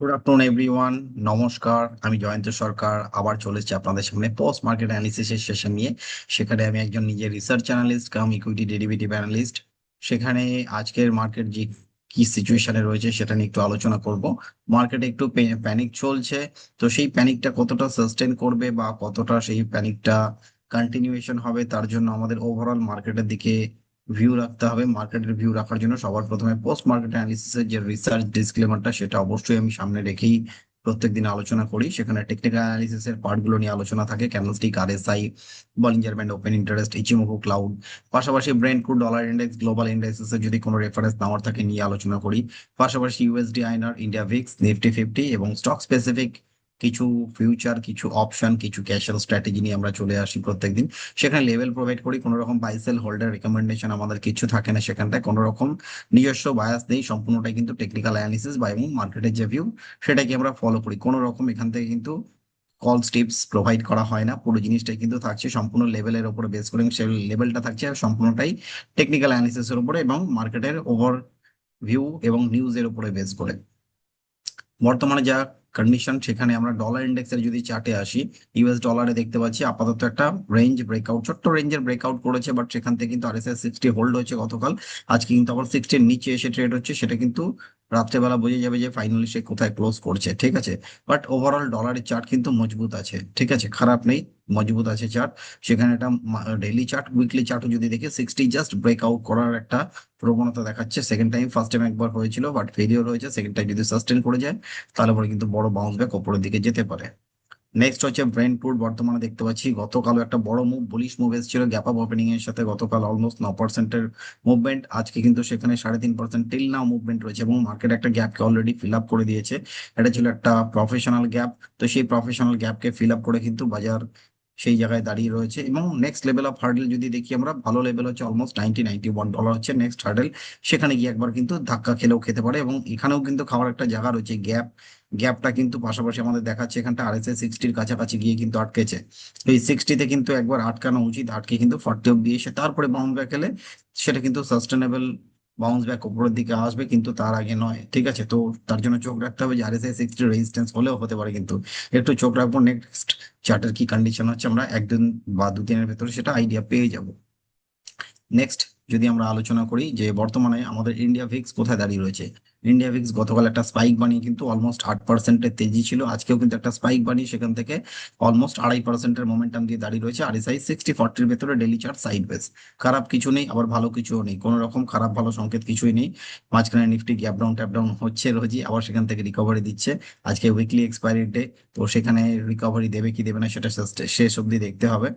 Good afternoon everyone. নমস্কার, আমি জয়ন্ত সরকার আবার চলে এসেছি আপনাদের সামনে পোস্ট মার্কেট অ্যানালিসিসের সেশন নিয়ে। সেখানে আমি একজন নিজে রিসার্চ অ্যানালিস্ট কাম ইকুইটি ডেরিভেটিভ অ্যানালিস্ট। সেখানে আজকের মার্কেট যে কি সিচুয়েশনে রয়েছে সেটা নিয়ে একটু আলোচনা করব। মার্কেটে একটু প্যানিক চলছে, তো সেই প্যানিকটা কতটা সাস্টেন করবে বা কতটা সেই প্যানিকটা কন্টিনিউয়েশন হবে, তার জন্য আমাদের ওভারঅল মার্কেটের দিকে ভিউ রাখতে হবে। মার্কেটের ভিউ রাখার জন্য সবার প্রথমে পোস্ট মার্কেট অ্যানালিসিসের যে রিসার্চ ডিসক্লেমারটা সেটা অবশ্যই আমি সামনে রেখেই প্রত্যেকদিন আলোচনা করি। সেখানে টেকনিক্যাল অ্যানালিসিসের পার্টগুলো নিয়ে আলোচনা থাকে, candlestick, RSI, Bollinger band, open interest, Ichimoku cloud. পাশাপাশি Brent crude, dollar index, global ইন্ডেক্সের যদি কোনো রেফারেন্স নেওয়ার থাকে নিয়ে আলোচনা করি। পাশাপাশি USD INR, India VIX, Nifty fifty এবং স্টক স্পেসিফিক কিছু ফিউচার, কিছু অপশন, কিছু ক্যাশাল স্ট্র্যাটেজি নিয়ে আমরা চলে আসি প্রত্যেকদিন। সেখানে লেভেল প্রোভাইড করি, কোনো রকম বাই সেল হোল্ডার রেকমেন্ডেশন আমাদের কিছু থাকে না সেখানটায়, কোনো রকম নিজস্ব বায়াস নেই, সম্পূর্ণটাই কিন্তু টেকনিক্যাল অ্যানালিসিস বা এবং মার্কেটের যে ভিউ সেটাকে আমরা ফলো করি। কোনো রকম এখান থেকে কিন্তু কল টিপস প্রোভাইড করা হয় না, পুরো জিনিসটাই কিন্তু থাকছে সম্পূর্ণ লেভেলের উপরে বেস করে, এবং সেই লেভেলটা থাকছে সম্পূর্ণটাই টেকনিক্যাল অ্যানালিসিসের উপরে এবং মার্কেটের ওভার ভিউ এবং নিউজের উপরে বেস করে। বর্তমানে যা কন্ডিশন, সেখানে আমরা ডলার ইন্ডেক্সের যদি চার্টে আসি, ইউএস ডলারে দেখতে পাচ্ছি আপাতত একটা রেঞ্জ ব্রেকআউট, ছোট্ট রেঞ্জের ব্রেকআউট করেছে, বাট সেখান থেকে কিন্তু আরএসআই 60 হোল্ড হয়েছে গতকাল। আজকে কিন্তু আবার 60-র নিচে এসে ট্রেড হচ্ছে, সেটা কিন্তু রাত্রেবেলা বোঝা যাবে যে ফাইনালি সে কোথায় ক্লোজ করছে, ঠিক আছে। বাট ওভারঅল ডলারের চার্ট কিন্তু মজবুত আছে, ঠিক আছে, খারাপ নেই, মজবুত আছে চার্ট। সেখানে একটা ডেইলি চার্ট, উইকলি চার্টও যদি দেখে 60 জাস্ট ব্রেকআউট করার একটা প্রবণতা দেখাচ্ছে। সেকেন্ড টাইম, ফার্স্ট টাইম একবার হয়েছিল বাট ফেলিওর হয়েছে, সেকেন্ড টাইম যদি সাস্টেন করে যায় তাহলে পরে কিন্তু বড় বাউন্স ব্যাক উপরের দিকে যেতে পারে। নেক্সট হচ্ছে ব্রেন্টফুড। বর্তমানে দেখতে পাচ্ছি গতকালও একটা বড় মুভ, বুলিশ মুভ এসেছিল গ্যাপ আপ ওপেনিং এর সাথে, গতকাল অলমোস্ট 9%-এর মুভমেন্ট, আজকে কিন্তু সেখানে 3.5% টিল নাও মুভমেন্ট রয়েছে এবং মার্কেট একটা গ্যাপকে অলরেডি ফিল আপ করে দিয়েছে। এটা ছিল একটা প্রফেশনাল গ্যাপ, তো সেই প্রফেশনাল গ্যাপকে ফিল আপ করে কিন্তু বাজার সেই জায়গায় দাঁড়িয়ে রয়েছে। এবং নেক্সট লেভেল অফ হার্ডেল যদি দেখি আমরা, ভালো লেভেল হচ্ছে অলমোস্ট $91 হচ্ছে নেক্সট হার্ডেল। সেখানে গিয়ে একবার কিন্তু ধাক্কা খেলেও খেতে পারে এবং এখানেও কিন্তু খাওয়ার একটা জায়গা রয়েছে। গ্যাপটা কিন্তু পাশাপাশি আমাদের দেখাচ্ছে এখানটা আরএসআই 60-র কাছাকাছি গিয়ে কিন্তু আটকেছে। এই 60-তে কিন্তু একবার আটকানো উচিত, আটকে কিন্তু 40 অব্দি এসে তারপরে বাউন্স ব্যাক এলে সেটা কিন্তু সাস্টেনেবল বাউন্স ব্যাক উপরের দিকে আসবে, কিন্তু তার আগে নয়, ঠিক আছে। তো তার জন্য চোখ রাখতে হবে যে আরএসআই 60 রেজিস্ট্যান্স হলেও হতে পারে, কিন্তু একটু চোখ রাখবো নেক্সট চার্টের কি কন্ডিশন হচ্ছে, আমরা একদিন বা দুদিনের ভেতরে সেটা আইডিয়া পেয়ে যাব। নেক্সট যদি আমরা আলোচনা করি যে বর্তমানে আমাদের ইন্ডিয়া ভিক্স কোথায় দাঁড়িয়ে রয়েছে। ইন্ডিয়া ভিক্স গতকাল একটা স্পাইক বানিয়ে কিন্তু অলমোস্ট 8%-এর তেজি ছিল, আজকেও কিন্তু একটা স্পাইক বানিয়ে সেখান থেকে অলমোস্ট 2.5%-এর মোমেন্টাম দিয়ে দাঁড়িয়ে রয়েছে। আরএসআই 60-40-র ভেতরে ডেলি চার্ট সাইড বেস, খারাপ কিছু নেই আবার ভালো কিছুও নেই, কোনো রকম খারাপ ভালো সংকেত কিছুই নেই। মাঝখানে Nifty gap down tap down হচ্ছে রোজই, আবার সেখান থেকে রিকভারি দিচ্ছে। আজকে উইকলি এক্সপায়ারি ডে, তো সেখানে রিকভারি দেবে কি দেবে না সেটা শেষ অবধি দেখতে হবে।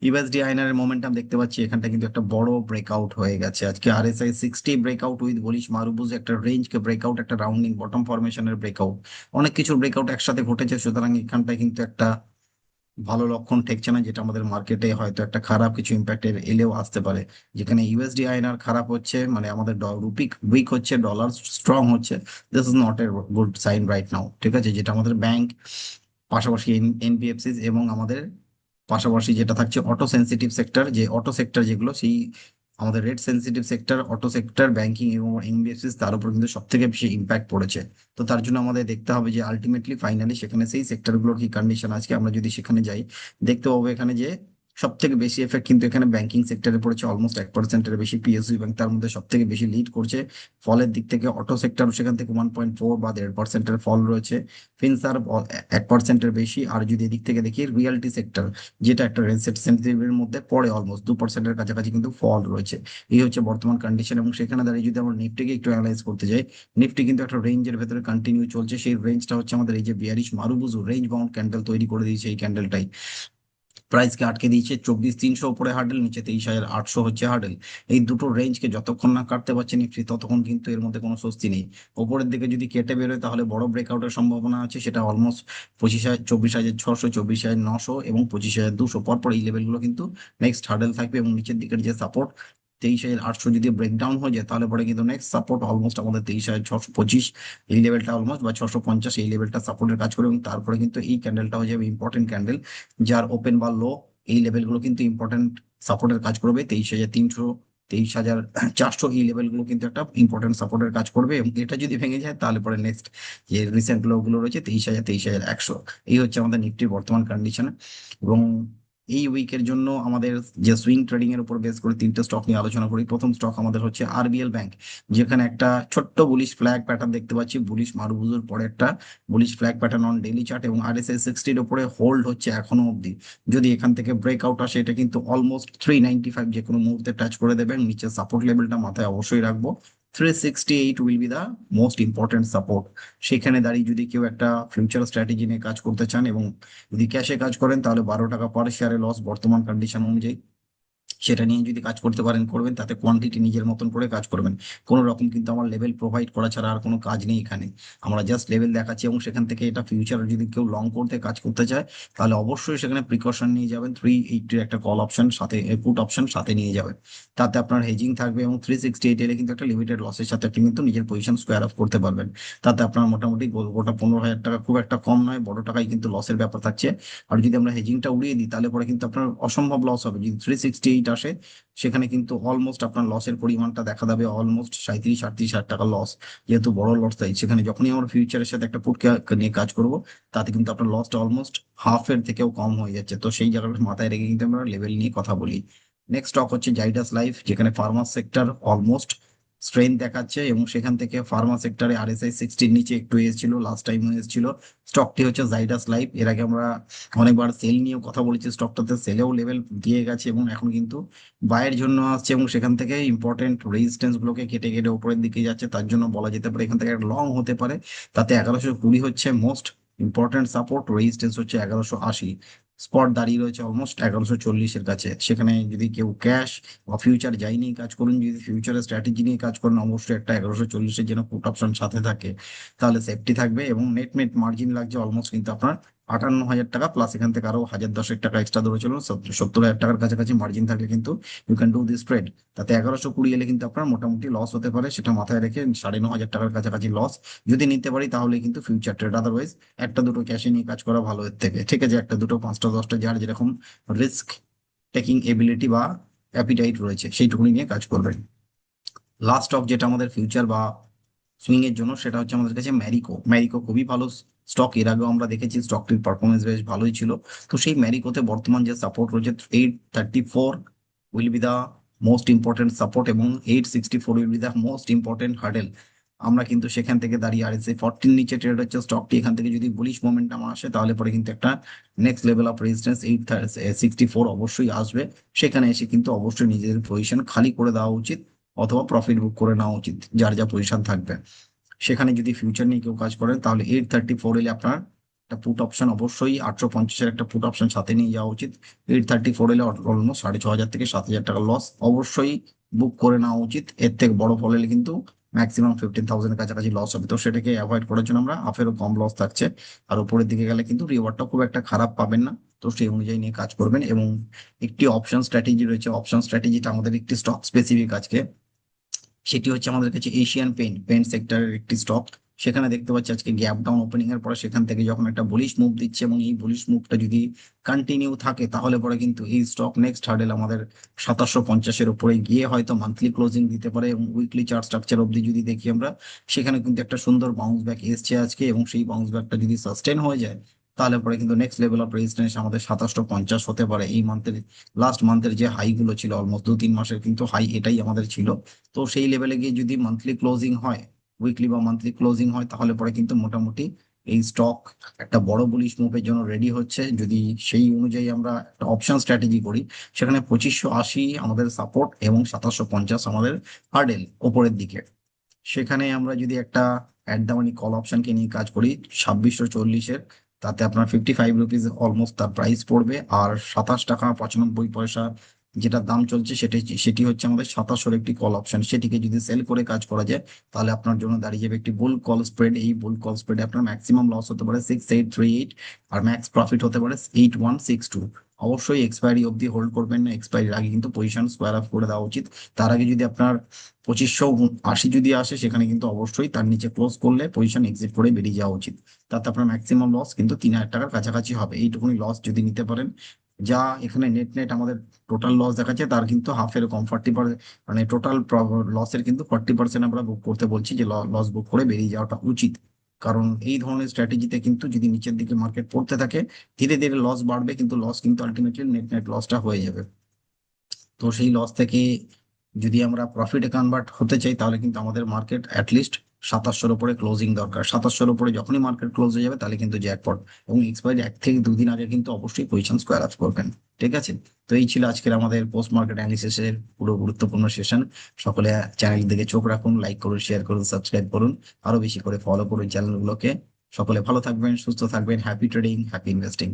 ইউএসডি আইনার মোমেন্টাম দেখতে পাচ্ছি এখানটা কিন্তু একটা বড় ব্রেকআউট হয়ে গেছে আজকে। আরএসআই 60 ব্রেকআউট উইথ বলিশ মারুবুজ, একটা রেঞ্জকে ব্রেকআউট, একটা রাউন্ডিং বটম ফরমেশনের ব্রেকআউট, অনেক কিছু ব্রেকআউট একসাথে ঘটেছে। সুতরাং এখানটায় কিন্তু একটা ভালো লক্ষণ ঠেকছে না, যেটা আমাদের মার্কেটে হয়তো একটা খারাপ কিছু ইম্প্যাক্টের এলেও আসতে পারে। যেখানে ইউএসডি আইএনআর খারাপ হচ্ছে, মানে আমাদের রুপি উইক হচ্ছে, ডলার স্ট্রং হচ্ছে, this is not a good sign right now, ঠিক আছে। যেটা আমাদের ব্যাংক, পাশাপাশি এনবিএফসিস এবং আমাদের পাশাপাশি যেটা থাকছে অটো সেন্সিটিভ সেক্টর, যে অটো সেক্টর যেগুলো, সেই আমাদের rate sensitive sector, auto sector, banking এবং এনবিএফসিস, তার উপর কিন্তু সব থেকে বেশি ইম্প্যাক্ট পড়েছে। তো তার জন্য আমাদের দেখতে হবে যে আলটিমেটলি ফাইনালি সেখানে সেই সেক্টরগুলোর কি কন্ডিশন। আজকে আমরা যদি সেখানে যাই দেখতে পাবো এখানে যে সব থেকে বেশি এফেক্ট কিন্তু এখানে ব্যাংকিং সেক্টরে পড়েছে, অলমোস্ট 1%-এর বেশি পিএসইউ ব্যাংক তার মধ্যে সব থেকে বেশি লিড করছে। ফলের দিক থেকে অটো সেক্টর সেখান থেকে 1.4 বা 1.5%-এর ফল রয়েছে। ফিনসার 1%-এর বেশি। আর যদি এদিক থেকে দেখি রিয়েলটি সেক্টর, যেটা একটা রেসেট সেন্সিটিভের মধ্যে পড়ে, অলমোস্ট 2%-এর কাছাকাছি কিন্তু ফল রয়েছে। এই হচ্ছে বর্তমান কন্ডিশন। এবং সেখানে দাঁড়িয়ে যদি আমরা নিফটিকে একটু অ্যানালাইজ করতে যাই, নিফটি কিন্তু একটা রেঞ্জের ভেতরে কন্টিনিউ চলছে। সেই রেঞ্জটা হচ্ছে আমাদের এই যে বিয়ারিশ মারুবুজু রেঞ্জ বাউন্ড ক্যান্ডেল তৈরি করে দিয়েছে, এই ক্যান্ডেলটাই প্রাইসকে আটকে দিয়েছে 24,300 উপরে হার্ডেল, নিচে 23,800 হচ্ছে হার্ডেল। এই দুটো রেঞ্জকে যতক্ষণ না কাটতে পারছে নিফটি, ততক্ষণ কিন্তু এর মধ্যে কোনো স্বস্তি নেই। উপরের দিকে যদি কেটে বেরোয় তাহলে বড় ব্রেকআউটের সম্ভাবনা আছে, সেটা অলমোস্ট 24,600, 24,900 এবং 25,200 পরপর এই লেভেলগুলো কিন্তু নেক্সট হার্ডেল থাকবে। এবং নিচের দিকের যে সাপোর্ট 23,800 যদি ব্রেকডাউন হয়ে যায় তাহলে পরে কিন্তু নেক্সট সাপোর্ট অলমোস্ট আমাদের 23,625, এই লেভেলটা অলমোস্ট বা 650, এই লেভেলটা সাপোর্টের কাজ করবে। এবং তারপরে কিন্তু এই ক্যান্ডেলটা হয়ে যাবে ইম্পর্টেন্ট ক্যান্ডেল, যার ওপেন বা লো এই লেভেলগুলো কিন্তু ইম্পর্টেন্ট সাপোর্টের কাজ করবে। 23,300 23,400 এই লেভেলগুলো কিন্তু একটা ইম্পর্টেন্ট সাপোর্টের কাজ করবে, এবং এটা যদি ভেঙে যায় তাহলে পরে নেক্সট যে রিসেন্ট লোগুলো রয়েছে 23,000 23,100, এই হচ্ছে আমাদের নিফটির বর্তমান কন্ডিশন। এবং এই উইকের জন্য আমাদের যে সুইং ট্রেডিং এর উপর বেস করে তিনটে স্টক নিয়ে আলোচনা করি। প্রথম স্টক আমাদের হচ্ছে আরবিএল ব্যাংক, যেখানে একটা ছোট্ট বুলিশ ফ্ল্যাগ প্যাটার্ন দেখতে পাচ্ছি, বুলিশ মারুবুজুর পরে একটা bullish flag pattern on daily chart, এবং RSI 60-র উপরে হোল্ড হচ্ছে এখনো অবধি। যদি এখান থেকে ব্রেকআউট আসে এটা কিন্তু অলমোস্ট 395 যে কোনো মুহূর্তে টাচ করে দেবে, এবং নিচে সাপোর্ট লেভেলটা মাথায় অবশ্যই রাখবো। 368 will be the most important support. সেখানে দাঁড়িয়ে যদি কেউ একটা ফিউচার স্ট্র্যাটেজি নিয়ে কাজ করতে চান, এবং যদি ক্যাশে কাজ করেন, তাহলে 12 টাকা পার শেয়ারে লস বর্তমান কন্ডিশন অনুযায়ী, সেটা নিয়ে যদি কাজ করতে পারেন করবেন, তাতে কোয়ান্টিটি নিজের মতন করে কাজ করবেন। কোনো রকম কিন্তু আমার লেভেল প্রোভাইড করা ছাড়া আর কোনো কাজ নেই এখানে। আমরা জাস্ট লেভেল দেখাচ্ছি, এবং সেখান থেকে এটা ফিউচার যদি কেউ লং করতে কাজ করতে চায়, তাহলে অবশ্যই সেখানে প্রিকশন নিয়ে যাবেন। 380-র একটা কল অপশন সাথে, পুট অপশন সাথে নিয়ে যাবেন, তাতে আপনার হেজিং থাকবে, এবং 368 এলে কিন্তু একটা লিমিটেড লসের সাথে আপনি কিন্তু নিজের পজিশন স্কোয়ার অফ করতে পারবেন। তাতে আপনার মোটামুটি গোটা 15,000 টাকা খুব একটা কম নয়, বড় টাকায় কিন্তু লসের ব্যাপার থাকছে। আর যদি আমরা হেজিংটা উড়িয়ে দিই, তাহলে পরে কিন্তু আপনার অসম্ভব লস হবে। যদি 368 আসে, সেখানে কিন্তু অলমোস্ট আপনার লসের পরিমাণটা দেখা যাবে অলমোস্ট 37-38 হাজার টাকা লস। যেহেতু বড় লস, তাই সেখানে যখনই আমরা ফিউচারের সাথে একটা পুট নিয়ে কাজ করব, তাতে কিন্তু আপনার লসটা অলমোস্ট হাফের থেকেও কম হয়ে যাচ্ছে। তো সেই জায়গাটা মাথায় রেখে কিন্তু আমরা লেভেল নিয়ে কথা বলি। নেক্সট স্টক হচ্ছে জাইডাস লাইফ, যেখানে ফার্মা সেক্টর অলমোস্ট স্ট্রেন দেখাচ্ছে, এবং সেখান থেকে ফার্মা সেক্টরে RSI 60-র নিচে একটু এসেছিল, লাস্ট টাইম এসেছিল। স্টকটি হচ্ছে জাইডাস লাইফ। এর আগে আমরা অনেকবার সেল নিয়েও কথা বলেছি, স্টকটাতে সেলেও লেভেল দিয়ে গেছে, এবং এখন কিন্তু বায়ের জন্য আসছে, এবং সেখান থেকে ইম্পর্টেন্ট রেজিস্ট্যান্স গুলোকে কেটে কেটে উপরের দিকে যাচ্ছে। তার জন্য বলা যেতে পারে এখান থেকে একটা লং হতে পারে। তাতে 1120 হচ্ছে মোস্ট ইম্পর্টেন্ট সাপোর্ট, রেজিস্ট্যান্স হচ্ছে 1180। স্পট দাঁড়িয়ে রয়েছে অলমোস্ট 1140-এর কাছে। সেখানে যদি কেউ ক্যাশ বা ফিউচার যাই নিয়ে কাজ করুন, যদি ফিউচারের স্ট্র্যাটেজি নিয়ে কাজ করেন, অবশ্যই একটা 1140-এর যেন পুট অপশন সাথে থাকে, তাহলে সেফটি থাকবে। এবং নেট নেট মার্জিন লাগছে অলমোস্ট কিন্তু আপনার 58,000 টাকা, প্লাস এখান থেকে আরো 1010 টাকা এক্সট্রা ধরে চলুন, 70,000 টাকার কাছাকাছি মার্জিন থাকলে কিন্তু you can do this trade. তাতে 1120 এলে কিন্তু আপনার মোটামুটি লস হতে পারে, সেটা মাথায় রেখে 9,500 টাকার কাছাকাছি লস যদি নিতে পারি, তাহলে কিন্তু ফিউচার ট্রেড। আদারওয়াইজ একটা দুটো ক্যাশে নিয়ে কাজ করা ভালো এর থেকে। ঠিক আছে, একটা দুটো পাঁচটা দশটা যার যেরকম রিস্ক টেকিং এবিলিটি বা অ্যাপিটাইট রয়েছে, সেইটুকুনি নিয়ে কাজ করবেন। লাস্ট স্টক যেটা আমাদের ফিউচার বা সুইং এর জন্য, সেটা হচ্ছে আমাদের কাছে ম্যারিকো। ম্যারিকো খুবই ভালো স্টক, এর আগেও আমরা দেখেছি স্টকটির পারফরমেন্স বেশ ভালোই ছিল। তো সেই ম্যারিকোতে বর্তমান যে সাপোর্ট রয়েছে 834 will be the most important support, এবং 864 will be the most important hurdle. আমরা কিন্তু সেখান থেকে দাঁড়িয়ে RSI 40-র নিচে ট্রেড হচ্ছে স্টকটি। এখান থেকে যদি বুলিশ মোমেন্টাম আসে, তাহলে পরে কিন্তু একটা নেক্সট লেভেল অফ রেজিস্ট্যান্স 864 অবশ্যই আসবে। সেখানে এসে কিন্তু অবশ্যই নিজেদের পজিশন খালি করে দেওয়া উচিত, অথবা প্রফিট বুক করে নেওয়া উচিত যার যা পজিশন থাকবে। সেখানে যদি ফিউচার নিয়ে কেউ কাজ করেন, তাহলে 834 এলে আপনার একটা পুট অপশন, অবশ্যই 850-এর একটা পুট অপশন সাথে নিয়ে যাওয়া উচিত। 834 এলে অলমোস্ট 6,500 থেকে 7,000 টাকা লস অবশ্যই বুক করে নেওয়া উচিত। এর থেকে বড় ফল এলে কিন্তু ম্যাক্সিমাম 15,000-এর কাছাকাছি লস হবে। তো সেটাকে অ্যাভয়েড করার জন্য আমরা হাফেরও কম লস থাকছে, আর উপরের দিকে গেলে কিন্তু রিওয়ার্ডটা খুব একটা খারাপ পাবেন না। তো সেই অনুযায়ী নিয়ে কাজ করবেন। এবং একটি অপশন স্ট্র্যাটেজি রয়েছে, অপশন স্ট্র্যাটেজিটা আমাদের একটি স্টক স্পেসিফিক আজকে। সেটি হচ্ছে আমাদের কাছে এশিয়ান পেইন্ট, পেইন্ট সেক্টরের একটি স্টক। সেখানে দেখতে পাচ্ছি আজকে গ্যাপ ডাউন ওপেনিং এর পরে সেখান থেকে যখন একটা বুলিশ মুভ দিচ্ছে, এবং এই বুলিশ মুভটা যদি কন্টিনিউ থাকে, তাহলে পরে কিন্তু এই স্টক নেক্সট হার্ডেল আমাদের 2750-এর উপরে গিয়ে হয়তো মান্থলি ক্লোজিং দিতে পারে। এবং উইকলি চার্ট স্ট্রাকচার অবধি যদি দেখি আমরা, সেখানে কিন্তু একটা সুন্দর বাউন্স ব্যাক এসছে আজকে, এবং সেই বাউন্স ব্যাকটা যদি সাস্টেন হয়ে যায়, তাহলে পরে কিন্তু নেক্সট লেভেল অফ রেজিস্ট্যান্স আমাদের 2750 হতে পারে। এই মান্থের লাস্ট মান্থের যে হাই গুলো ছিল, অলমোস্ট 2-3 মাসের কিন্তু হাই এটাই আমাদের ছিল। তো সেই লেভেলে গিয়ে যদি মান্থলি ক্লোজিং হয়, উইকলি বা মান্থলি ক্লোজিং হয়, তাহলে পরে কিন্তু মোটামুটি এই স্টক একটা বড় বুলিশ মুভের জন্য রেডি হচ্ছে। যদি সেই অনুযায়ী আমরা একটা অপশন স্ট্র্যাটেজি করি, সেখানে 2580 আমাদের সাপোর্ট, এবং 2750 আমাদের হার্ডেল ওপরের দিকে। সেখানে আমরা যদি একটা অ্যাট দা মানি কল অপশনকে নিয়ে কাজ করি 2640-এর, তাতে আপনার 55 রুপিস অলমোস্ট তার প্রাইস পড়বে। আর 27 টাকা 95 পয়সা যেটা দাম চলছে, সেটি হচ্ছে আমাদের 2700-এর একটি কল অপশন। সেটিকে যদি সেল করে কাজ করা যায়, তাহলে আপনার জন্য দাঁড়িয়ে যাবে একটি বুল কল স্প্রেড। এই বুল কল স্প্রেডে আপনার ম্যাক্সিমাম লস হতে পারে 6838, আর ম্যাক্স প্রফিট হতে পারে 8162। অবশ্যই এক্সপায়ারি অবধি হোল্ড করবেন না, এক্সপায়ারির আগে কিন্তু পজিশন স্কোয়ার অফ করে দেওয়া উচিত। তার আগে যদি আপনার 2580 যদি আসে, সেখানে কিন্তু অবশ্যই তার নিচে ক্লোজ করলে পজিশন এক্সিট করে বেরিয়ে যাওয়া উচিত। তাতে আপনার ম্যাক্সিমাম লস কিন্তু 3,000 টাকার কাছাকাছি হবে। এইটুকুনি লস যদি নিতে পারেন, যা এখানে নেট নেট আমাদের টোটাল লস দেখাচ্ছে তার কিন্তু হাফের কম 40%, মানে টোটাল লসের কিন্তু 40% আমরা বুক করতে বলছি, যে লস বুক করে বেরিয়ে যাওয়াটা উচিত। কারণ এই ধরনের স্ট্র্যাটেজিতে কিন্তু যদি নিচের দিকে মার্কেট পড়তে থাকে, ধীরে ধীরে লস বাড়বে, কিন্তু লস কিন্তু আলটিমেটলি নেট নেট লসটা হয়ে যাবে। তো সেই লস থেকে যদি আমরা প্রফিটে কনভার্ট হতে চাই, তাহলে কিন্তু আমাদের মার্কেট অ্যাটলিস্ট 2700-র উপরে ক্লোজিং দরকার। 2700-র উপরে যখনই মার্কেট ক্লোজ হয়ে যাবে, তাহলে কিন্তু জ্যাকপট। এবং এক্সপায়ারি 1 থেকে 2 দিন আগে কিন্তু অবশ্যই পজিশন স্কোয়ার আপ করবেন। ঠিক আছে। তো এই ছিল আজকের আমাদের পোস্ট মার্কেট অ্যানালিসিসের পুরো গুরুত্বপূর্ণ সেশন। সকলে চ্যানেল দিকে চোখ রাখুন, লাইক করুন, শেয়ার করুন, সাবস্ক্রাইব করুন, আরো বেশি করে ফলো করুন চ্যানেলগুলোকে। সকলে ভালো থাকবেন, সুস্থ থাকবেন। Happy trading, happy investing.